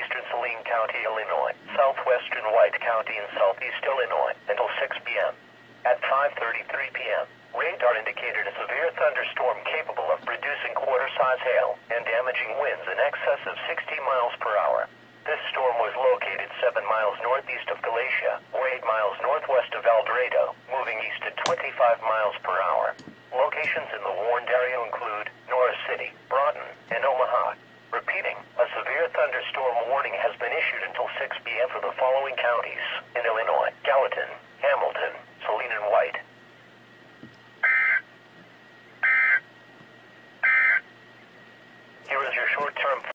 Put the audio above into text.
southeastern Saline County, Illinois, southwestern White County, and southeast Illinois until 6 p.m. At 5:33 p.m., radar indicated a severe thunderstorm capable of producing quarter-size hail and damaging winds in excess of 60 miles per hour. This storm was located 7 miles northeast of Galatia, or 8 miles northwest of El Dorado, moving east at 25 miles per hour. Locations in the warned area include Norris City, Broughton, and Omaha. Repeating, a severe thunderstorm warning has been issued until 6 p.m. for the following counties in Illinois: Gallatin,